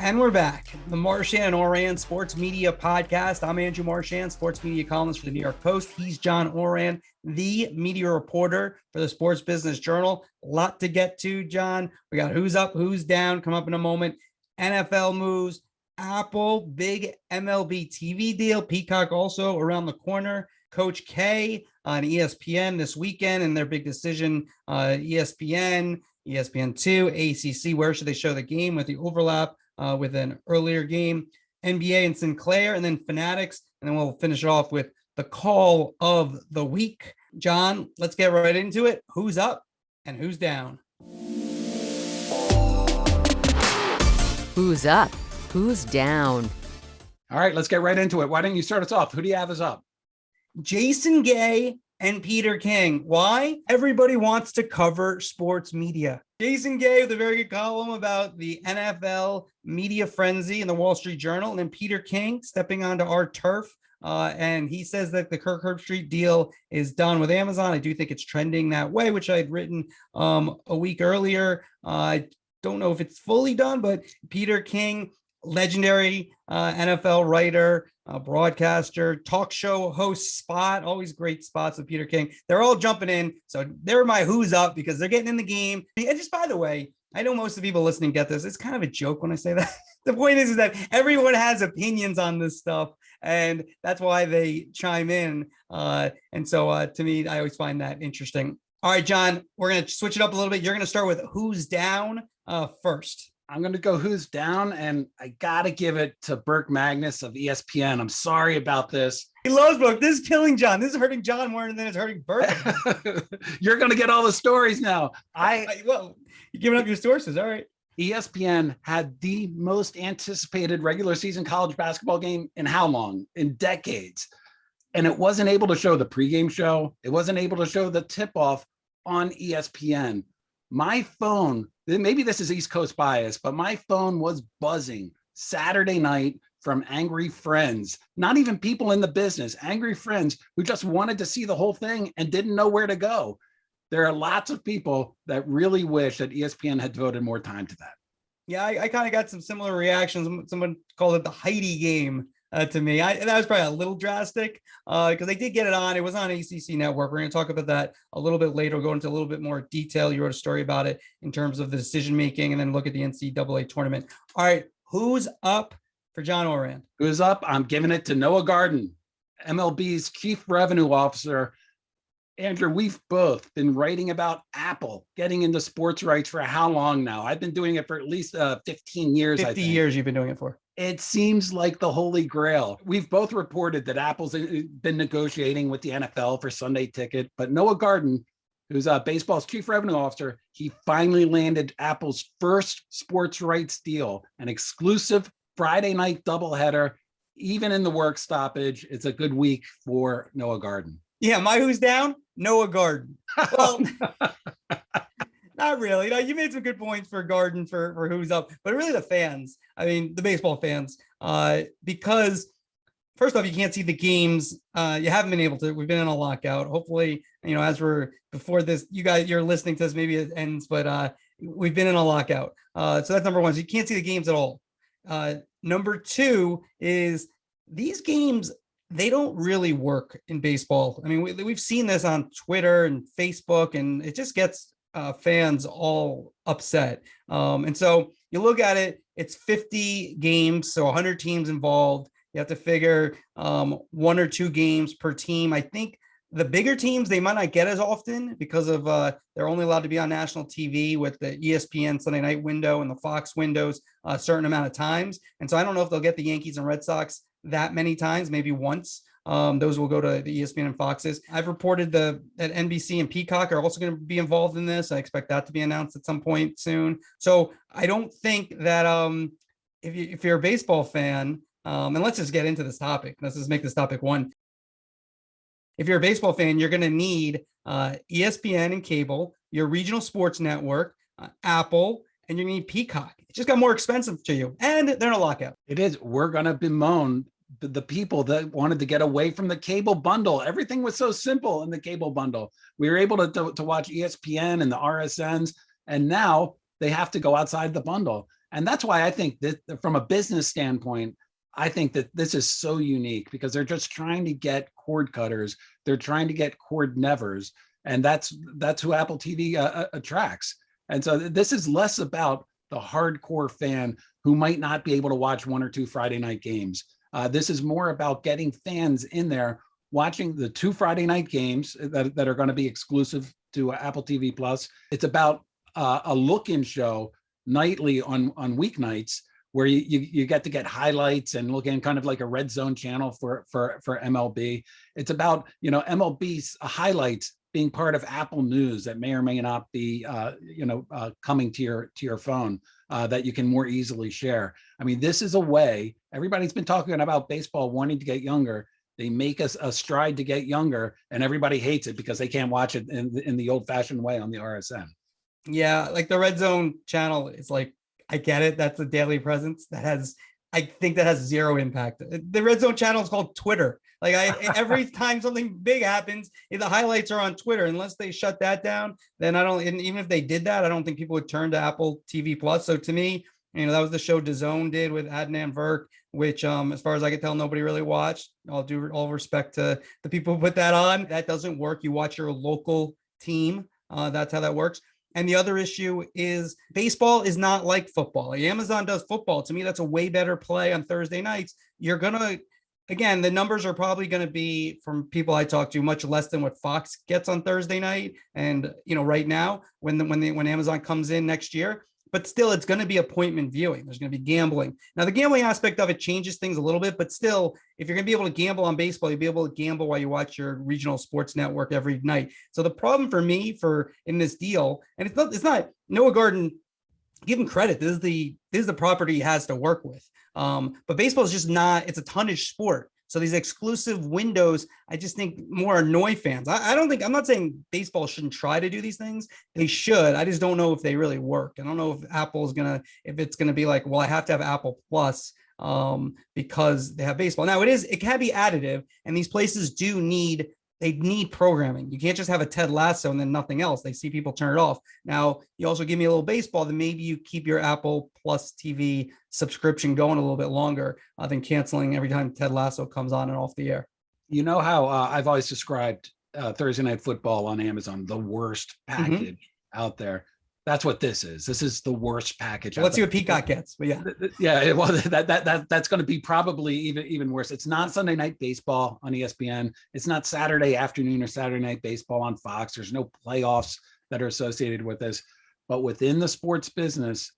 And we're back. The Marchand and Ourand Sports Media Podcast. I'm Andrew Marchand, sports media columnist for the New York Post. He's John Ourand, the media reporter for the Sports Business Journal. A lot to get to, John. We got who's up, who's down, come up in a moment. NFL moves, Apple, big MLB TV deal. Peacock also around the corner. CoachK on ESPN this weekend and their big decision, ESPN, ESPN2, ACC, where should they show the game with the overlap with an earlier game, NBA and Sinclair, and then Fanatics, and then we'll finish it off with the call of the week. John, let's get right into it. Who's up and who's down? Who's up? Who's down? All right, let's get right into it. Why don't you start us off? Who do you have us up? Jason Gay and Peter King. Why? Everybody wants to cover sports media. Jason Gay with a very good column about the NFL media frenzy in the Wall Street Journal, and then Peter King stepping onto our turf. And he says that the Kirk Herbstreit deal is done with Amazon. I do think it's trending that way, which I had written a week earlier. I don't know if it's fully done, but Peter King, legendary NFL writer, broadcaster, talk show host spot, always great spots with Peter King. They're all jumping in. So they're my who's up because they're getting in the game. And just by the way, I know most of the people listening get this. It's kind of a joke when I say that. The point is that everyone has opinions on this stuff, and that's why they chime in. And so to me, I always find that interesting. All right, John, we're going to switch it up a little bit. You're going to start with who's down first. I'm going to go who's down, and I got to give it to Burke Magnus of ESPN. I'm sorry about this. He loves Burke. This is killing John. This is hurting John more than it's hurting Burke. You're going to get all the stories now. Well, you're giving up your sources. All right. ESPN had the most anticipated regular season college basketball game in how long? In decades. And it wasn't able to show the pregame show. It wasn't able to show the tip-off on ESPN. My phone, maybe this is East Coast bias, but my phone was buzzing Saturday night from angry friends, not even people in the business, angry friends who just wanted to see the whole thing and didn't know where to go. There are lots of people that really wish that ESPN had devoted more time to that. Yeah, I kind of got some similar reactions. Someone called it the Heidi game to me. That was probably a little drastic because they did get it on. It was on ACC Network. We're going to talk about that a little bit later. We'll go into a little bit more detail. You wrote a story about it in terms of the decision-making and then look at the NCAA tournament. All right, who's up for John Ourand? Who's up? I'm giving it to Noah Garden, MLB's chief revenue officer. Andrew, we've both been writing about Apple getting into sports rights for how long now? I've been doing it for at least 15 years. 50 years you've been doing it for. It seems like the holy grail. We've both reported that Apple's been negotiating with the NFL for Sunday ticket, but Noah Garden, who's baseball's chief revenue officer, he finally landed Apple's first sports rights deal, an exclusive Friday night doubleheader, even in the work stoppage. It's a good week for Noah Garden. Yeah, my who's down? Noah Garden. Well, not really. You made some good points for Garden for who's up, but really the fans. I mean, the baseball fans, because first off, you can't see the games. You haven't been able to. We've been in a lockout. Hopefully, as we're before this, you're listening to this, maybe it ends, but we've been in a lockout. So that's number one. So you can't see the games at all. Number two is these games, they don't really work in baseball. I mean, we've seen this on Twitter and Facebook, and it just gets fans all upset. And so you look at it, it's 50 games, so 100 teams involved. You have to figure 1 or 2 games per team. I think the bigger teams, they might not get as often because of they're only allowed to be on national TV with the ESPN Sunday night window and the Fox windows a certain amount of times. And so I don't know if they'll get the Yankees and Red Sox that many times, maybe once. Those will go to the ESPN and Foxes. I've reported that NBC and Peacock are also going to be involved in this. I expect that to be announced at some point soon. So I don't think that if you're a baseball fan, and let's just get into this topic. Let's just make this topic one. If you're a baseball fan, you're going to need ESPN and cable, your regional sports network, Apple, and you need Peacock. It just got more expensive to you, and they're in a lockout. It is. We're going to bemoan the people that wanted to get away from the cable bundle. Everything was so simple in the cable bundle. We were able to watch ESPN and the RSNs, and now they have to go outside the bundle. And that's why I think that from a business standpoint, I think that this is so unique because they're just trying to get cord cutters. They're trying to get cord nevers. And that's who Apple TV attracts. And so this is less about the hardcore fan who might not be able to watch 1 or 2 Friday night games. This is more about getting fans in there watching the 2 Friday night games that are going to be exclusive to Apple TV Plus. It's about a look-in show nightly on weeknights where you get to get highlights and look in, kind of like a red zone channel for MLB. It's about, MLB's highlights being part of Apple News that may or may not be coming to your phone that you can more easily share. I mean, this is a way. Everybody's been talking about baseball wanting to get younger. They make us a stride to get younger, and everybody hates it because they can't watch it in the old-fashioned way on the RSN. Yeah, like the red zone channel is like, I get it. That's a daily presence I think that has zero impact. The red zone channel is called Twitter. Like every time something big happens, the highlights are on Twitter. Unless they shut that down, then and even if they did that, I don't think people would turn to Apple TV Plus. So to me, that was the show DAZN did with Adnan Virk, which as far as I can tell, nobody really watched. All respect to the people who put that on. That doesn't work. You watch your local team. That's how that works. And the other issue is baseball is not like football. Like Amazon does football. To me, that's a way better play on Thursday nights. You're going to, again, the numbers are probably going to be, from people I talk to, much less than what Fox gets on Thursday night. And, right now, when Amazon comes in next year, but still it's going to be appointment viewing. There's going to be gambling. Now, the gambling aspect of it changes things a little bit, but still, if you're going to be able to gamble on baseball, you'll be able to gamble while you watch your regional sports network every night. So the problem for me in this deal, and it's not Noah Garden, give him credit. This is the property he has to work with. But baseball is just not, it's a tonnage sport. So these exclusive windows, I just think more annoy fans. I'm not saying baseball shouldn't try to do these things. They should. I just don't know if they really work. I don't know if if it's going to be like, well, I have to have Apple Plus because they have baseball. Now it can be additive, and these places need programming. You can't just have a Ted Lasso and then nothing else. They see people turn it off. Now, you also give me a little baseball, then maybe you keep your Apple Plus TV subscription going a little bit longer than canceling every time Ted Lasso comes on and off the air. You know how I've always described Thursday Night Football on Amazon, the worst package out there. That's what this is. This is the worst package. Let's see what Peacock gets. But yeah. Well, that's going to be probably even worse. It's not Sunday Night Baseball on ESPN. It's not Saturday afternoon or Saturday Night Baseball on Fox. There's no playoffs that are associated with this. But within the sports business,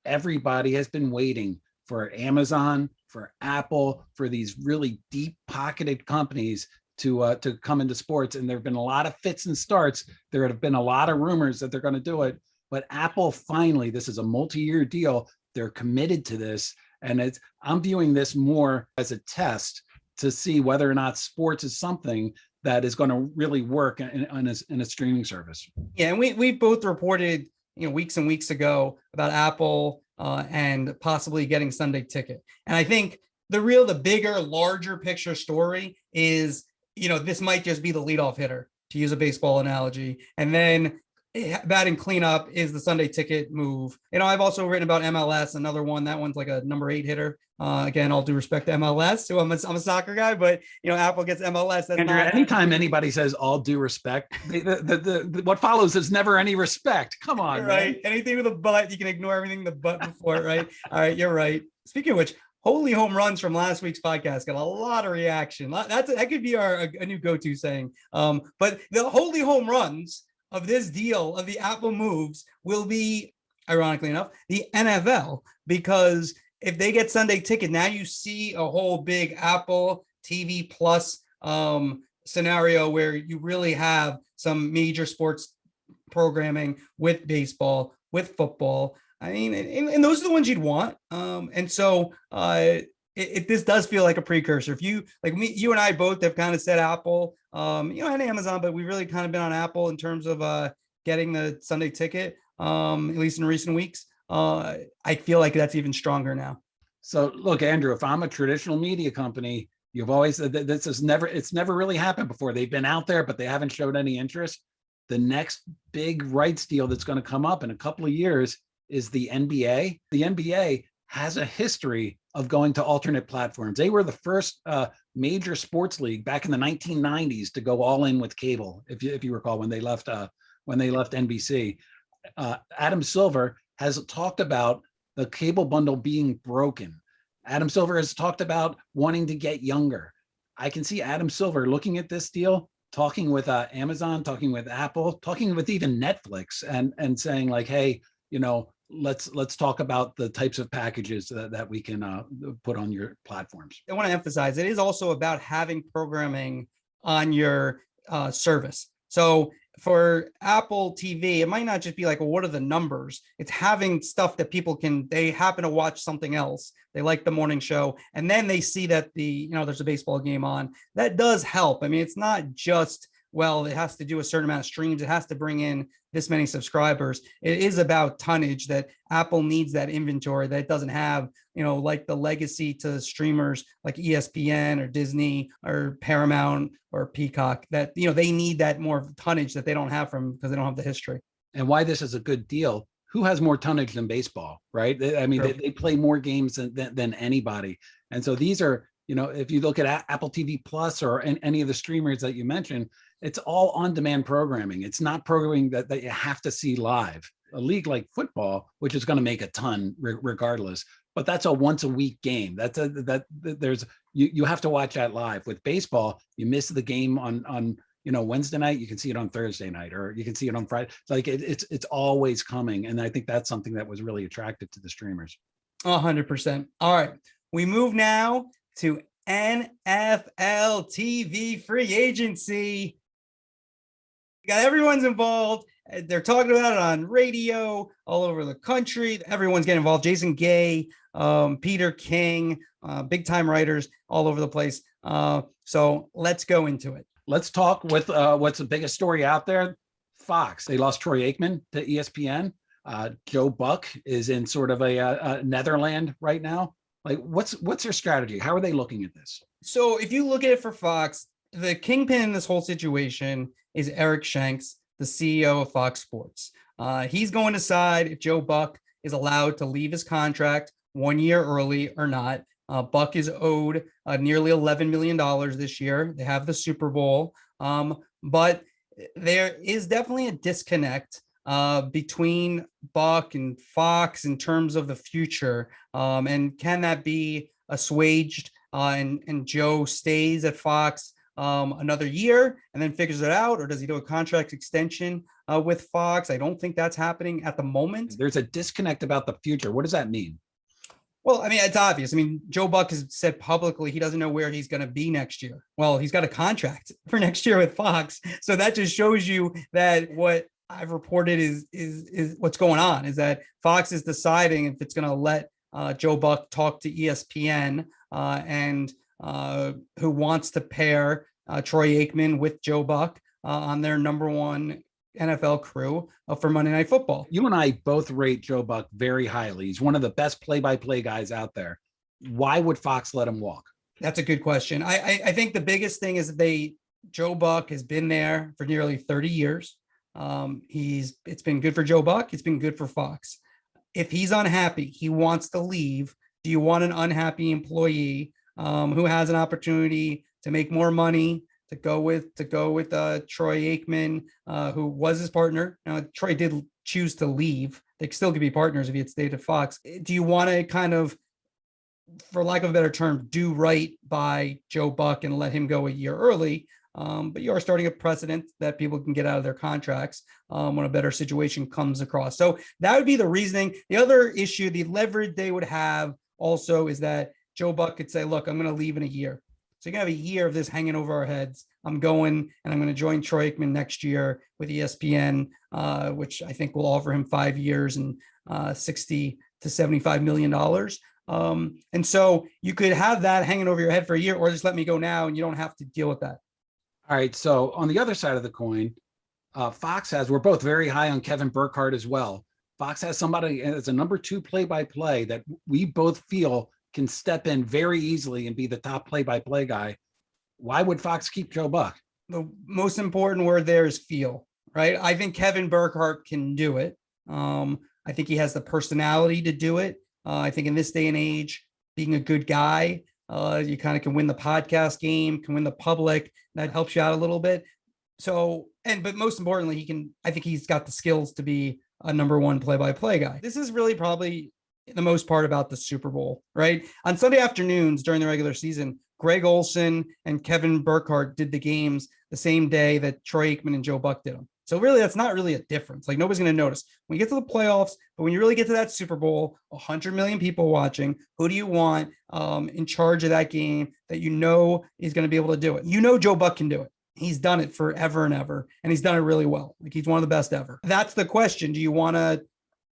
everybody has been waiting for Amazon, for Apple, for these really deep-pocketed companies to come into sports. And there have been a lot of fits and starts. There have been a lot of rumors that they're going to do it. But Apple finally, this is a multi-year deal. They're committed to this. And I'm viewing this more as a test to see whether or not sports is something that is going to really work in a streaming service. Yeah, and we both reported weeks and weeks ago about Apple and possibly getting Sunday Ticket. And I think the bigger, larger picture story is, this might just be the leadoff hitter, to use a baseball analogy. And then batting cleanup is the Sunday Ticket move. I've also written about MLS, another one. That one's like a number 8 hitter. Again, all due respect to MLS. So I'm a soccer guy, but Apple gets MLS. Andrew, anytime anybody says all due respect, what follows is never any respect. Come on, right? Man. Anything with a butt, you can ignore everything the butt before it, right? All right, you're right. Speaking of which, holy home runs from last week's podcast got a lot of reaction. That could be a new go-to saying. But the holy home runs of this deal, of the Apple moves, will be, ironically enough, the NFL, because if they get Sunday Ticket, now you see a whole big Apple TV Plus scenario where you really have some major sports programming with baseball, with football. I mean, and those are the ones you'd want. And so this does feel like a precursor. If you, like me, you and I both have kind of said Apple, and Amazon, but we've really kind of been on Apple in terms of getting the Sunday Ticket, at least in recent weeks. I feel like that's even stronger now. So look, Andrew, if I'm a traditional media company, you've always said that it's never really happened before. They've been out there, but they haven't showed any interest. The next big rights deal that's going to come up in a couple of years is the NBA. The NBA has a history of going to alternate platforms. They were the first major sports league back in the 1990s to go all in with cable. If you recall, when they left NBC, Adam Silver has talked about the cable bundle being broken. Adam Silver has talked about wanting to get younger. I can see Adam Silver looking at this deal, talking with Amazon, talking with Apple, talking with even Netflix, and saying like, hey, let's talk about the types of packages that we can put on your platforms. I want to emphasize it is also about having programming on your service. So for Apple TV, it might not just be like, well, what are the numbers? It's having stuff that people they happen to watch something else. They like the morning show, and then they see that there's a baseball game on. That does help. I mean, it's not just, well, it has to do a certain amount of streams. It has to bring in this many subscribers. It is about tonnage, that Apple needs that inventory that it doesn't have, like the legacy to streamers like ESPN or Disney or Paramount or Peacock, that, they need that more tonnage that they don't have because they don't have the history. And why this is a good deal. Who has more tonnage than baseball, right? I mean, they play more games than anybody. And so these are, if you look at Apple TV Plus or any of the streamers that you mentioned, it's all on-demand programming. It's not programming that you have to see live. A league like football, which is going to make a ton regardless, but that's a once-a-week game. You have to watch that live. With baseball, you miss the game on Wednesday night, you can see it on Thursday night, or you can see it on Friday. Like it's always coming, and I think that's something that was really attractive to the streamers. 100%. All right, we move now to NFL TV free agency. Everyone's involved. They're talking about it on radio all over the country. Everyone's getting involved. Jason Gay, Peter King, big time writers all over the place. So let's go into it. Let's talk with what's the biggest story out there. Fox. They lost Troy Aikman to ESPN. Joe Buck is in sort of a Netherland right now. Like, what's their strategy? How are they looking at this? So if you look at it for Fox, the kingpin in this whole situation is Eric Shanks, the CEO of Fox Sports. He's going to decide if Joe Buck is allowed to leave his contract 1 year early or not. Buck is owed nearly $11 million this year. They have the Super Bowl. But there is definitely a disconnect between Buck and Fox in terms of the future. And can that be assuaged and Joe stays at Fox another year and then figures it out? Or does he do a contract extension with Fox? I don't think that's happening at the moment. There's a disconnect about the future. What does that mean? Well, I mean, it's obvious. I mean, Joe Buck has said publicly he doesn't know where he's going to be next year. Well, he's got a contract for next year with Fox. So that just shows you that what I've reported is what's going on, is that Fox is deciding if it's going to let Joe Buck talk to ESPN and who wants to pair Troy Aikman with Joe Buck on their number one NFL crew for Monday Night Football. You and I both rate Joe Buck very highly. He's one of the best play-by-play guys out there. Why would Fox let him walk? That's a good question. I think the biggest thing is that Joe Buck has been there for nearly 30 years. It's been good for Joe Buck. It's been good for Fox. If he's unhappy, he wants to leave. Do you want an unhappy employee who has an opportunity to make more money, to go with Troy Aikman, who was his partner? Now, Troy did choose to leave. They still could be partners if he had stayed at Fox. Do you want to kind of, for lack of a better term, do right by Joe Buck and let him go a year early? But you are starting a precedent that people can get out of their contracts when a better situation comes across. So that would be the reasoning. The other issue, the leverage they would have also, is that Joe Buck could say, look, I'm going to leave in a year. So you're going to have a year of this hanging over our heads. I'm going and I'm going to join Troy Aikman next year with ESPN, which I think will offer him 5 years and $60 to $75 million. And so you could have that hanging over your head for a year, or just let me go now and you don't have to deal with that. All right. So on the other side of the coin, Fox we're both very high on Kevin Burkhardt as well. Fox has somebody as a number 2 play-by-play that we both feel can step in very easily and be the top play-by-play guy. Why would Fox keep Joe Buck? The most important word there is feel, right? I think Kevin Burkhardt can do it. I think he has the personality to do it. I think in this day and age, being a good guy, you kind of can win the podcast game, can win the public. That helps you out a little bit. So, but most importantly, I think he's got the skills to be a number one play-by-play guy. This is really probably the most part about the Super Bowl, right? On Sunday afternoons during the regular season, Greg Olsen and Kevin Burkhardt did the games the same day that Troy Aikman and Joe Buck did them. So really, that's not really a difference. Like nobody's going to notice when you get to the playoffs, but when you really get to that Super Bowl, 100 million people watching, who do you want in charge of that game that you know is going to be able to do it? You know, Joe Buck can do it. He's done it forever and ever, and he's done it really well. Like he's one of the best ever. That's the question. Do you want to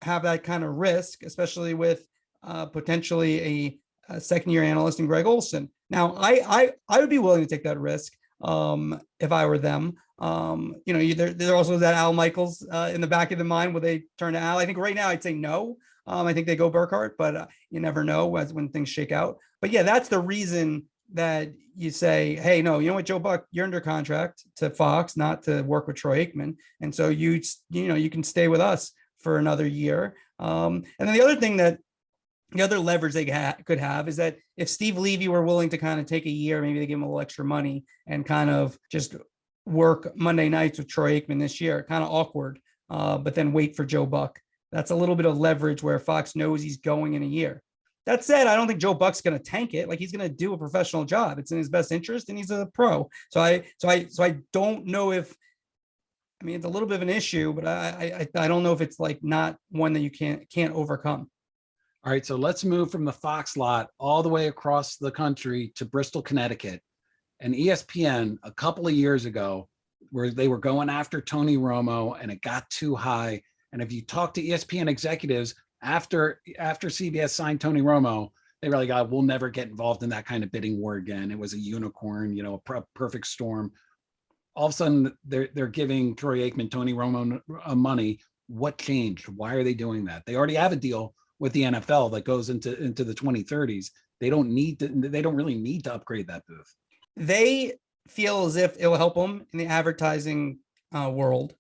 have that kind of risk, especially with potentially a second-year analyst in Greg Olsen? Now, I would be willing to take that risk if I were them. There also that Al Michaels in the back of the mind. Will they turn to Al? I think right now I'd say no. I think they go Burkhardt, but you never know when things shake out. But yeah, that's the reason that you say, hey, no, you know what, Joe Buck, you're under contract to Fox, not to work with Troy Aikman. And so you can stay with us for another year. And then the other thing that the other leverage they could have is that if Steve Levy were willing to kind of take a year, maybe they give him a little extra money and kind of just work Monday nights with Troy Aikman this year, kind of awkward, but then wait for Joe Buck. That's a little bit of leverage where Fox knows he's going in a year. That said, I don't think Joe Buck's going to tank it. Like he's going to do a professional job. It's in his best interest, and he's a pro. So I don't know if. I mean, it's a little bit of an issue, but I don't know if it's like not one that you can't overcome. All right, so let's move from the Fox lot all the way across the country to Bristol, Connecticut. And ESPN a couple of years ago, where they were going after Tony Romo, and it got too high. And if you talk to ESPN executives after CBS signed Tony Romo, they were like, we'll never get involved in that kind of bidding war again. It was a unicorn, a perfect storm. All of a sudden, they're giving Troy Aikman, Tony Romo money. What changed? Why are they doing that? They already have a deal with the NFL that goes into the 2030s. They don't really need to upgrade that booth. They feel as if it will help them in the advertising world.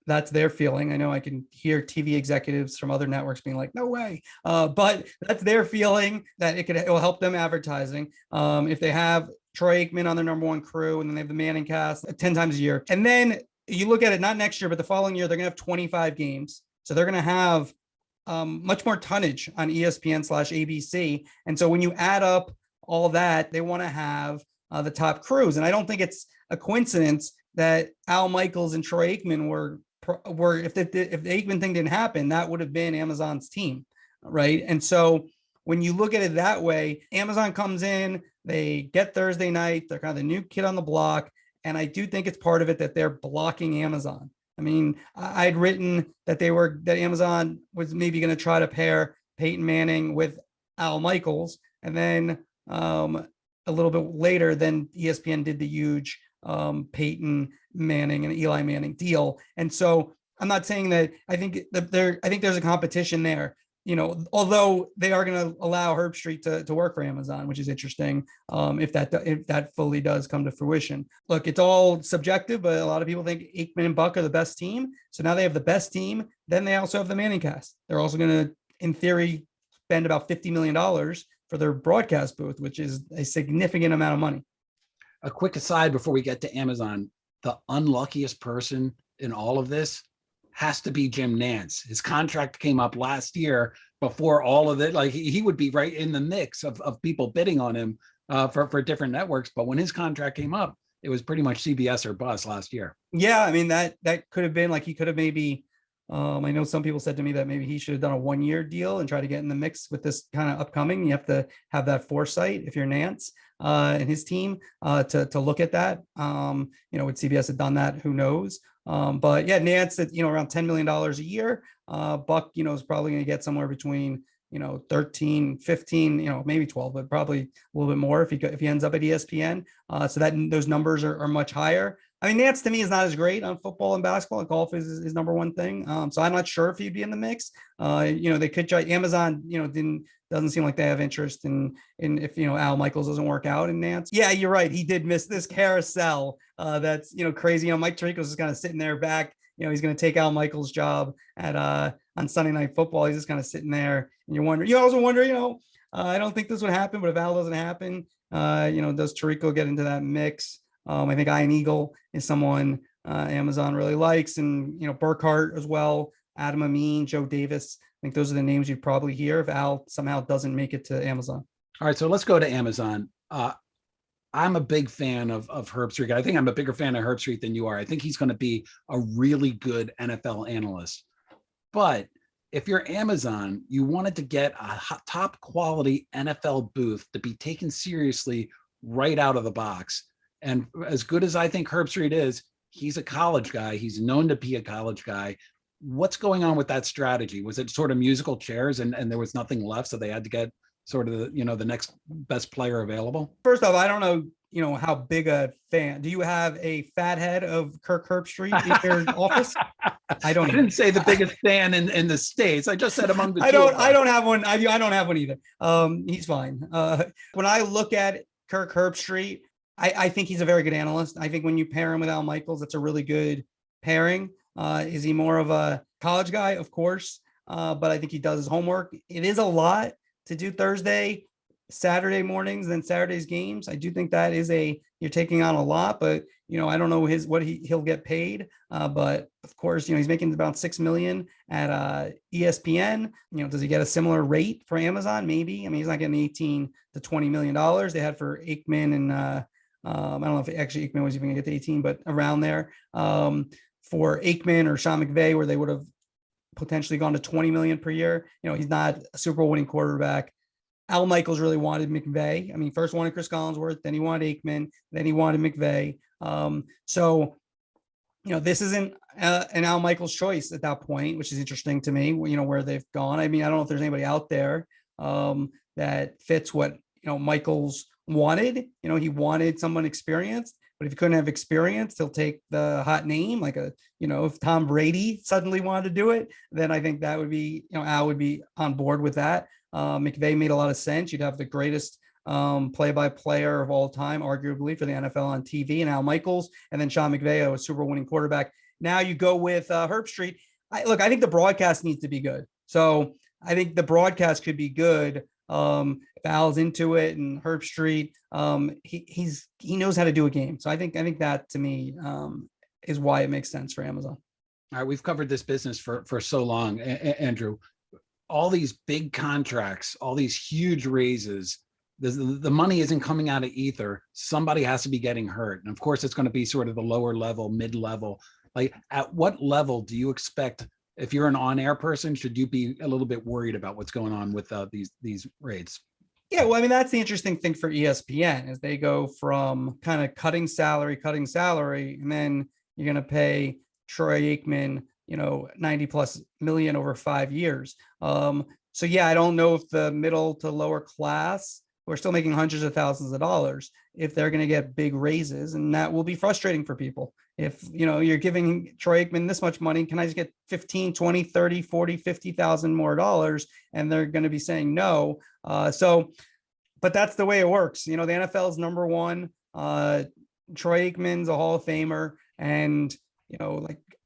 That's their feeling. I know I can hear TV executives from other networks being like, no way. But that's their feeling that it will help them advertising. If they have Troy Aikman on their number one crew, and then they have the Manning cast 10 times a year. And then you look at it, not next year, but the following year, they're going to have 25 games. So they're going to have much more tonnage on ESPN/ABC. And so when you add up all that, they want to have the top crews. And I don't think it's a coincidence that Al Michaels and Troy Aikman were if the Aikman thing didn't happen, that would have been Amazon's team, right? And so when you look at it that way, Amazon comes in, they get Thursday night, they're kind of the new kid on the block, and I do think it's part of it that they're blocking Amazon. I mean, I'd written that Amazon was maybe going to try to pair Peyton Manning with Al Michaels, and then a little bit later, then ESPN did the huge Peyton Manning and Eli Manning deal. And so I'm not saying that I think there's a competition there, although they are going to allow Herb Street to work for Amazon, which is interesting. If that fully does come to fruition. Look, it's all subjective, but a lot of people think Aikman and Buck are the best team. So now they have the best team. Then they also have the Manning cast. They're also going to, in theory, spend about $50 million for their broadcast booth, which is a significant amount of money. A quick aside before we get to Amazon, the unluckiest person in all of this has to be Jim Nantz. His contract came up last year before all of it. Like he would be right in the mix of people bidding on him for different networks. But when his contract came up, it was pretty much CBS or bust last year. Yeah, I mean, that could have been like he could have maybe I know some people said to me that maybe he should have done a 1-year deal and try to get in the mix with this kind of upcoming. You have to have that foresight if you're Nantz and his team to look at that. Would CBS have done that? Who knows? But yeah, Nantz at around $10 million a year. Buck, is probably going to get somewhere between 13, 15, maybe 12, but probably a little bit more if he ends up at ESPN. So that those numbers are much higher. I mean, Nantz to me is not as great on football and basketball. Golf is his number one thing. So I'm not sure if he'd be in the mix. They could try. Amazon, doesn't seem like they have interest in if Al Michaels doesn't work out in Nantz. Yeah, you're right. He did miss this carousel. That's crazy. Mike Tirico's is kind of sitting there back he's going to take Al Michaels' job at on Sunday Night Football. He's just kind of sitting there, and you also wonder, I don't think this would happen, but if Al doesn't happen, does Tirico get into that mix? I think Ian Eagle is someone Amazon really likes, and Burkhart as well, Adam Amin, Joe Davis. I think those are the names you'd probably hear if Al somehow doesn't make it to Amazon. All right, so let's go to Amazon. I'm a big fan of Herbstreit. I think I'm a bigger fan of Herbstreit than you are. I think he's going to be a really good NFL analyst. But if you're Amazon, you wanted to get a top quality NFL booth to be taken seriously right out of the box. And as good as I think Herbstreit is, he's a college guy. He's known to be a college guy. What's going on with that strategy? Was it sort of musical chairs and there was nothing left, so they had to get sort of the next best player available? First off, I don't know, how big a fan. Do you have a fat head of Kirk Herbstreit in your office? I didn't say the biggest fan in the States. I just said among the I don't have one. I don't have one either. He's fine. When I look at Kirk Herbstreit, I think he's a very good analyst. I think when you pair him with Al Michaels, that's a really good pairing. Is he more of a college guy? Of course. But I think he does his homework. It is a lot to do Thursday, Saturday mornings, and then Saturday's games. I do think that is you're taking on a lot, but I don't know what he'll get paid. But of course, he's making about $6 million at ESPN. Does he get a similar rate for Amazon? Maybe. I mean, he's not getting $18 to $20 million they had for Aikman, and I don't know if actually Aikman was even gonna get to 18, but around there for Aikman or Sean McVay, where they would have potentially gone to 20 million per year. He's not a Super Bowl winning quarterback. Al Michaels really wanted McVay. I mean, first wanted Chris Collinsworth, then he wanted Aikman, then he wanted McVay. So this isn't an Al Michaels choice at that point, which is interesting to me, where they've gone. I mean, I don't know if there's anybody out there that fits what, Michaels wanted. He wanted someone experienced, but if he couldn't have experience, he'll take the hot name, like if Tom Brady suddenly wanted to do it, then I think that would be, Al would be on board with that. McVay made a lot of sense. You'd have the greatest play-by-player of all time, arguably, for the NFL on TV, and Al Michaels, and then Sean McVay, a Super Bowl winning quarterback. Now you go with Herbstreit. I think the broadcast needs to be good. So I think the broadcast could be good. If Al's into it and Herbstreit, he knows how to do a game. So I think that to me is why it makes sense for Amazon. All right, we've covered this business for so long, Andrew. All these big contracts, all these huge raises, the money isn't coming out of ether. Somebody has to be getting hurt. And of course, it's going to be sort of the lower level, mid-level. Like, at what level do you expect, if you're an on-air person, should you be a little bit worried about what's going on with these rates? Yeah, well, I mean, that's the interesting thing for ESPN is they go from kind of cutting salary, and then you're going to pay Troy Aikman, 90 plus million over 5 years. So yeah, I don't know if the middle to lower class, who are still making hundreds of thousands of dollars, if they're going to get big raises, and that will be frustrating for people. If, you're giving Troy Aikman this much money, can I just get 15, 20, 30, 40, 50,000 more dollars? And they're going to be saying no. But that's the way it works. The NFL is number one. Troy Aikman's a Hall of Famer. And,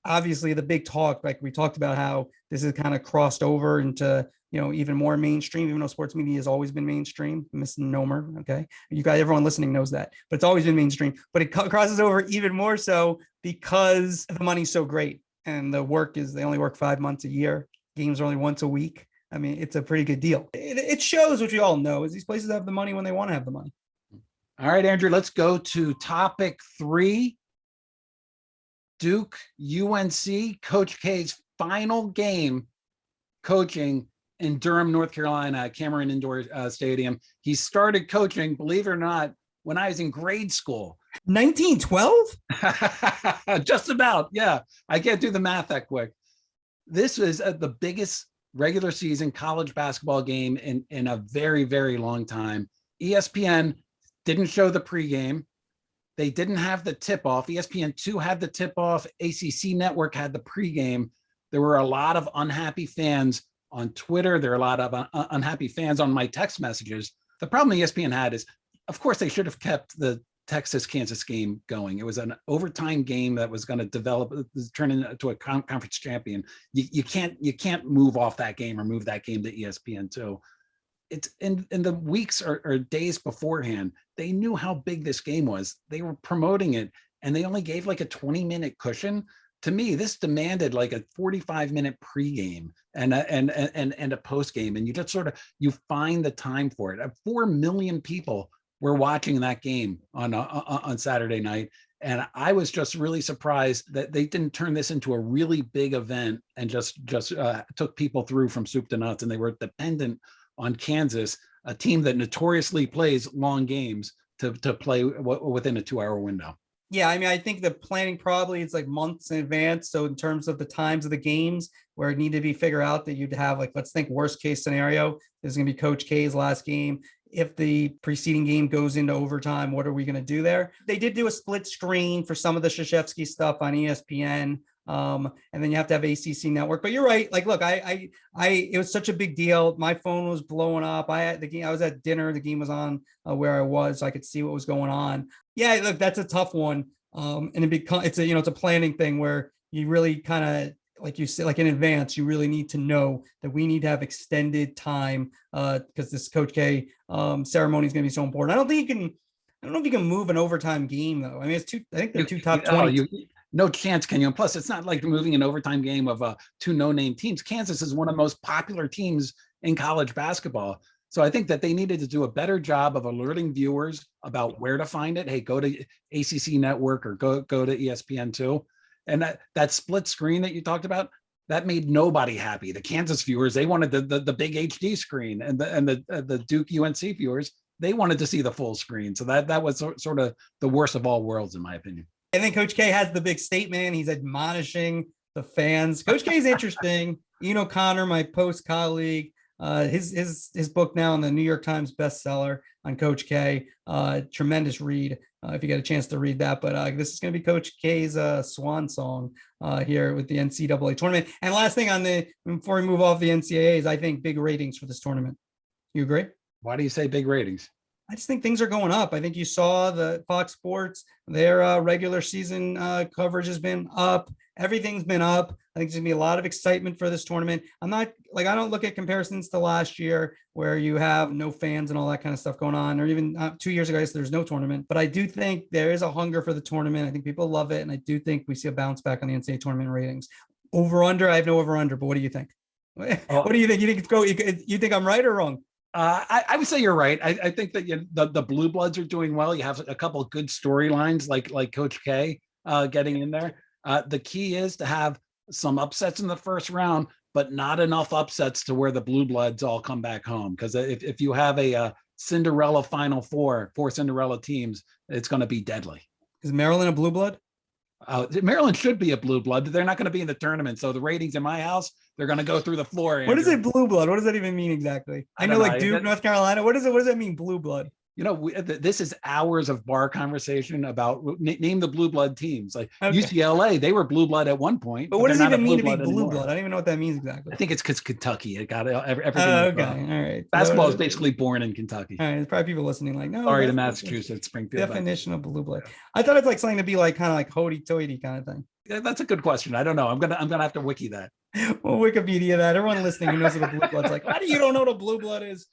obviously the big talk, like we talked about how this is kind of crossed over into, even more mainstream, even though sports media has always been mainstream, misnomer. Okay. Everyone listening knows that, but it's always been mainstream, but it crosses over even more so because the money's so great. And the work is, they only work 5 months a year. Games are only once a week. I mean, it's a pretty good deal. It shows, which we all know, is these places have the money when they want to have the money. All right, Andrew, let's go to topic 3. Duke, UNC, Coach K's final game coaching in Durham, North Carolina, Cameron Indoor Stadium. He started coaching, believe it or not, when I was in grade school. 1912? Just about, yeah. I can't do the math that quick. This is the biggest regular season college basketball game in a very, very long time. ESPN didn't show the pregame. They didn't have the tip-off. ESPN2 had the tip-off. ACC Network had the pregame. There were a lot of unhappy fans on Twitter. There are a lot of unhappy fans on my text messages. The problem ESPN had is, of course, they should have kept the Texas-Kansas game going. It was an overtime game that was going to turn into a conference champion. You can't move off that game or move that game to ESPN2. It's in the weeks or days beforehand, they knew how big this game was. They were promoting it, and they only gave like a 20-minute cushion. To me, this demanded like a 45-minute pregame and a postgame, and you just you find the time for it. 4 million people were watching that game on Saturday night, and I was just really surprised that they didn't turn this into a really big event and just took people through from soup to nuts. And they were dependent on Kansas, a team that notoriously plays long games, to play within a 2-hour window. Yeah, I mean, I think the planning probably it's like months in advance. So in terms of the times of the games where it needed to be figured out, that you'd have like, let's think worst case scenario, this is going to be Coach K's last game. If the preceding game goes into overtime, what are we going to do there? They did do a split screen for some of the Krzyzewski stuff on ESPN. And then you have to have ACC network, but you're right. Like, look, it was such a big deal. My phone was blowing up. I was at dinner. The game was on where I was, so I could see what was going on. Yeah, look, that's a tough one. And it's a planning thing where you really kind of, like you said, like in advance, you really need to know that we need to have extended time because this Coach K ceremony is going to be so important. I don't know if you can move an overtime game though. I mean, I think they're two top 20. No chance, can you? And plus, it's not like moving an overtime game of 2 no-name teams. Kansas is one of the most popular teams in college basketball. So I think that they needed to do a better job of alerting viewers about where to find it. Hey, go to ACC Network or go to ESPN2. And that split screen that you talked about, that made nobody happy. The Kansas viewers, they wanted the big HD screen, and the Duke UNC viewers, they wanted to see the full screen. So that was sort of the worst of all worlds, in my opinion. And then Coach K has the big statement. He's admonishing the fans. Coach K is interesting. Connor, my post colleague, his book now in the New York Times bestseller on Coach K. Tremendous read if you get a chance to read that. But this is going to be Coach K's swan song here with the NCAA tournament. And last thing before we move off the NCAAs, I think big ratings for this tournament. You agree? Why do you say big ratings? I just think things are going up. I think you saw the Fox Sports, their regular season coverage has been up. Everything's been up. I think there's gonna be a lot of excitement for this tournament. I don't look at comparisons to last year where you have no fans and all that kind of stuff going on, or even 2 years ago, there's no tournament. But I do think there is a hunger for the tournament. I think people love it. And I do think we see a bounce back on the NCAA tournament ratings. Over under, I have no over under, but what do you think? What do you think? You think I'm right or wrong? I would say you're right. I think that the Blue Bloods are doing well. You have a couple of good storylines like Coach K getting in there. The key is to have some upsets in the first round, but not enough upsets to where the Blue Bloods all come back home. Because if you have a Cinderella Final Four, 4 Cinderella teams, it's going to be deadly. Is Maryland a Blue Blood? Maryland should be a Blue Blood, but they're not going to be in the tournament. So the ratings in my house, they're going to go through the floor. Andrew. What is it, Blue Blood? What does that even mean exactly? I know like Duke, North Carolina. What does that mean, Blue Blood? This is hours of bar conversation about name the Blue Blood teams. Like okay. UCLA, they were Blue Blood at one point. But what does it even mean to be Blue Blood? I don't even know what that means exactly. I think it's because Kentucky. It got everything. Okay, all right. Basketball is basically born in Kentucky. All right, there's probably people listening like, no. Sorry to Massachusetts, Springfield. Definition of Blue Blood. I thought it's like something to be like kind of like hoity-toity kind of thing. Yeah, that's a good question. I don't know. I'm gonna have to wiki that. Well, Wikipedia that. Everyone listening who knows what the Blue Blood's like. Why do you don't know what a Blue Blood is?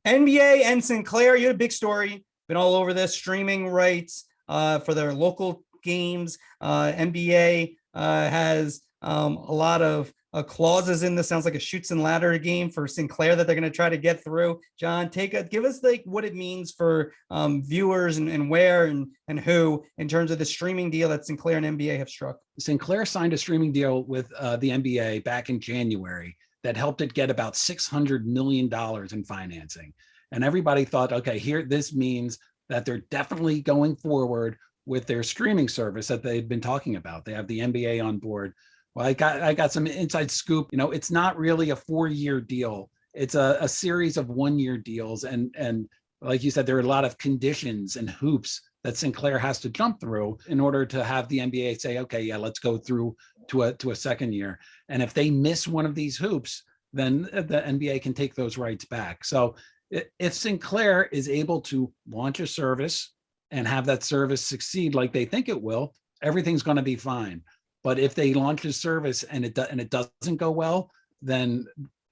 NBA and Sinclair, you had a big story, been all over this, streaming rights for their local games. NBA has a lot of clauses in this. Sounds like a shoots and ladder game for Sinclair that they're going to try to get through. John, give us like what it means for viewers and where and who in terms of the streaming deal that Sinclair and NBA have struck. Sinclair signed a streaming deal with the NBA back in January that helped it get about $600 million in financing. And everybody thought, okay, this means that they're definitely going forward with their streaming service that they've been talking about. They have the NBA on board. Well, I got some inside scoop. It's not really a 4-year deal. It's a series of 1-year deals. And like you said, there are a lot of conditions and hoops that Sinclair has to jump through in order to have the NBA say, okay, yeah, let's go through to a second year. And if they miss one of these hoops, then the NBA can take those rights back. So if Sinclair is able to launch a service and have that service succeed like they think it will, everything's going to be fine. But if they launch a service and it doesn't go well, then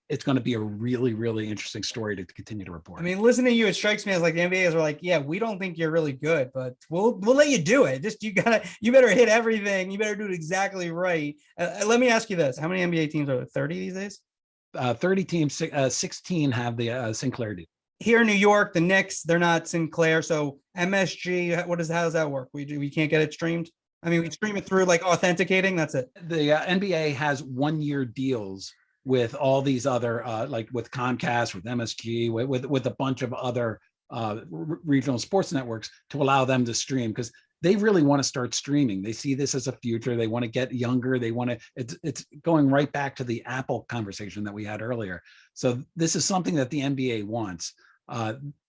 it's going to be a really, really interesting story to continue to report. I mean, listening to you, it strikes me as like the NBAs are like, yeah, we don't think you're really good, but we'll let you do it. Just you better hit everything. You better do it exactly right. Let me ask you this: how many NBA teams are there? 30 these days? 30 teams. 16 have the Sinclair deal. Here in New York, the Knicks, they're not Sinclair. So MSG, how does that work? We can't get it streamed. I mean, we stream it through like authenticating. That's it. The NBA has 1-year deals with all these other, like with Comcast, with MSG, with a bunch of other regional sports networks to allow them to stream, because they really want to start streaming. They see this as a future. They want to get younger. They want to. It's going right back to the Apple conversation that we had earlier. So this is something that the NBA wants.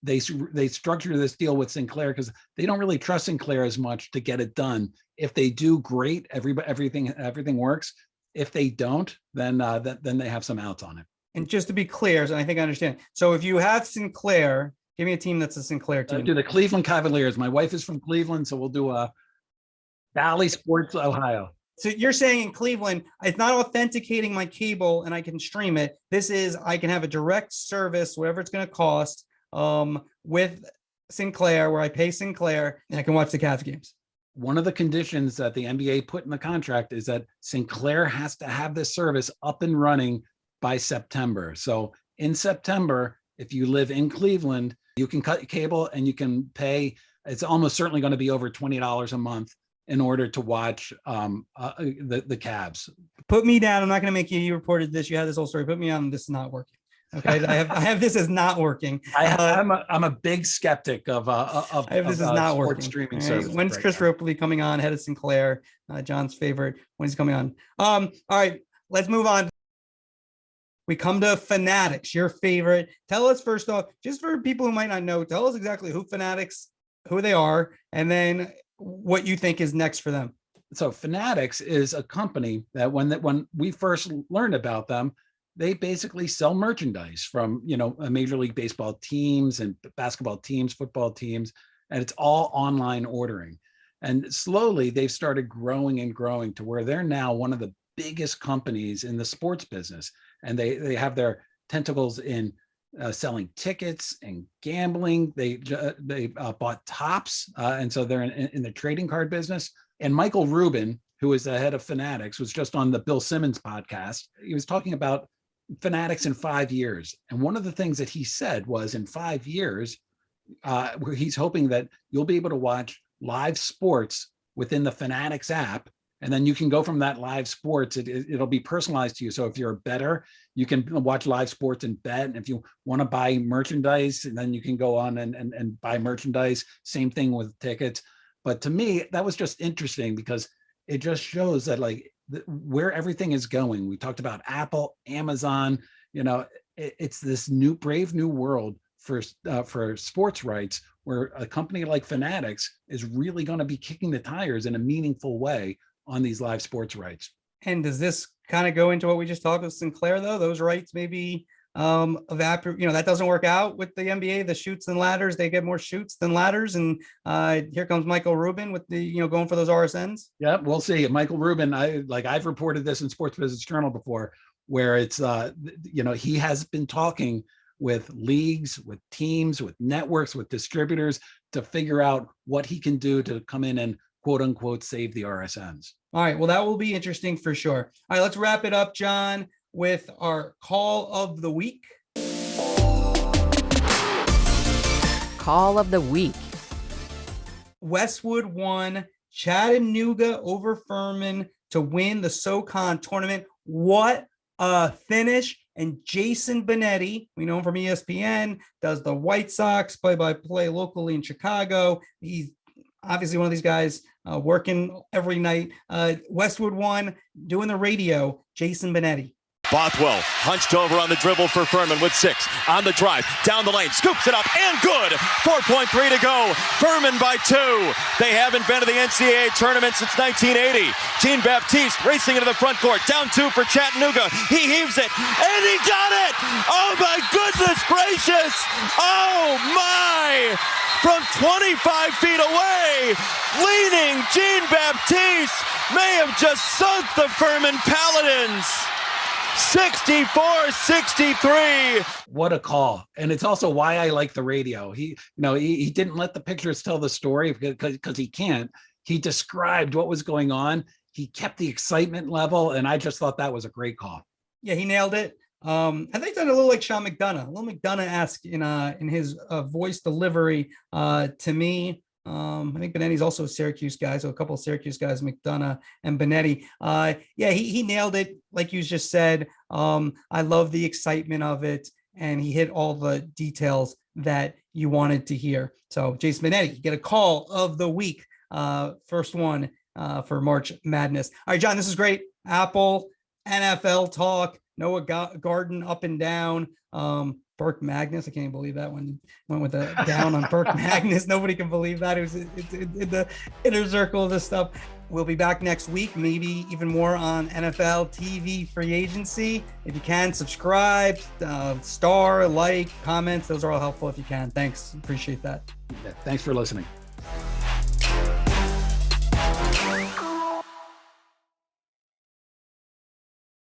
They structure this deal with Sinclair because they don't really trust Sinclair as much to get it done. If they do, great. Everything works. If they don't, then they have some outs on it. And just to be clear, and I think I understand. So if you have Sinclair, give me a team that's a Sinclair team. Do the Cleveland Cavaliers. My wife is from Cleveland, so we'll do a Valley Sports Ohio. So you're saying in Cleveland, it's not authenticating my cable and I can stream it. This is, I can have a direct service, whatever it's going to cost, with Sinclair, where I pay Sinclair and I can watch the Cavs games. One of the conditions that the NBA put in the contract is that Sinclair has to have this service up and running by September. So in September, if you live in Cleveland, you can cut cable and you can pay. It's almost certainly going to be over $20 a month in order to watch the Cavs. Put me down. I'm not going to make you reported this. You had this whole story. Put me on. This is not working. Okay, I have this as not working. I'm a big skeptic of I have this is not working. Streaming right. service. When's Chris Ropley coming on? Head of Sinclair, John's favorite. When he's coming on. All right, let's move on. We come to Fanatics, your favorite. Tell us first off, just for people who might not know, tell us exactly who Fanatics, who they are, and then what you think is next for them. So Fanatics is a company that when we first learned about them, they basically sell merchandise from, Major League Baseball teams and basketball teams, football teams, and it's all online ordering. And slowly they've started growing and growing to where they're now one of the biggest companies in the sports business. And they have their tentacles in selling tickets and gambling. They bought Topps, and so they're in the trading card business. And Michael Rubin, who is the head of Fanatics, was just on the Bill Simmons podcast. He was talking about Fanatics in 5 years. And one of the things that he said was in 5 years, where he's hoping that you'll be able to watch live sports within the Fanatics app. And then you can go from that live sports, it'll be personalized to you. So if you're a bettor, you can watch live sports and bet. And if you want to buy merchandise, and then you can go on and buy merchandise. Same thing with tickets. But to me, that was just interesting because it just shows that where everything is going. We talked about Apple, Amazon, it's this brave new world for sports rights, where a company like Fanatics is really going to be kicking the tires in a meaningful way on these live sports rights. And does this kind of go into what we just talked with Sinclair, though? Those rights maybe that doesn't work out with the NBA, the shoots and ladders. They get more shoots than ladders. And here comes Michael Rubin with the, going for those RSNs. Yeah, we'll see. Michael Rubin, I've reported this in Sports Business Journal before, where it's, he has been talking with leagues, with teams, with networks, with distributors to figure out what he can do to come in and quote unquote save the RSNs. All right. Well, that will be interesting for sure. All right, let's wrap it up, John, with our call of the week. Call of the week. Westwood won, Chattanooga over Furman to win the SoCon tournament. What a finish. And Jason Bennetti, we know him from ESPN, does the White Sox play-by-play locally in Chicago. He's obviously one of these guys working every night. Westwood won, doing the radio, Jason Bennetti. Bothwell hunched over on the dribble for Furman with 6 on the drive, down the lane, scoops it up, and good. 4.3 to go. Furman by 2. They haven't been to the NCAA tournament since 1980. Jean Baptiste racing into the front court, down 2 for Chattanooga. He heaves it, and he got it. Oh my goodness gracious! Oh my! from 25 feet away. Leaning Jean-Baptiste may have just sunk the Furman Paladins. 64-63. What a call. And it's also why I like the radio. He didn't let the pictures tell the story because he can't. He described what was going on. He kept the excitement level, and I just thought that was a great call. Yeah, he nailed it. I think that a little like Sean McDonough, a little McDonough-esque in his voice delivery to me. I think Bennetti's also a Syracuse guy, so a couple of Syracuse guys, McDonough and Bennetti. Yeah, he nailed it, like you just said. I love the excitement of it, and he hit all the details that you wanted to hear. So, Jason Bennetti, you get a call of the week, first one for March Madness. All right, John, this is great. Apple, NFL talk, Noah Garden up and down. Burke Magnus, I can't even believe that one went with a down on Burke Magnus. Nobody can believe that. It's in the inner circle of this stuff. We'll be back next week, maybe even more on NFL TV free agency. If you can, subscribe, star, like, comments. Those are all helpful if you can. Thanks. Appreciate that. Yeah, thanks for listening.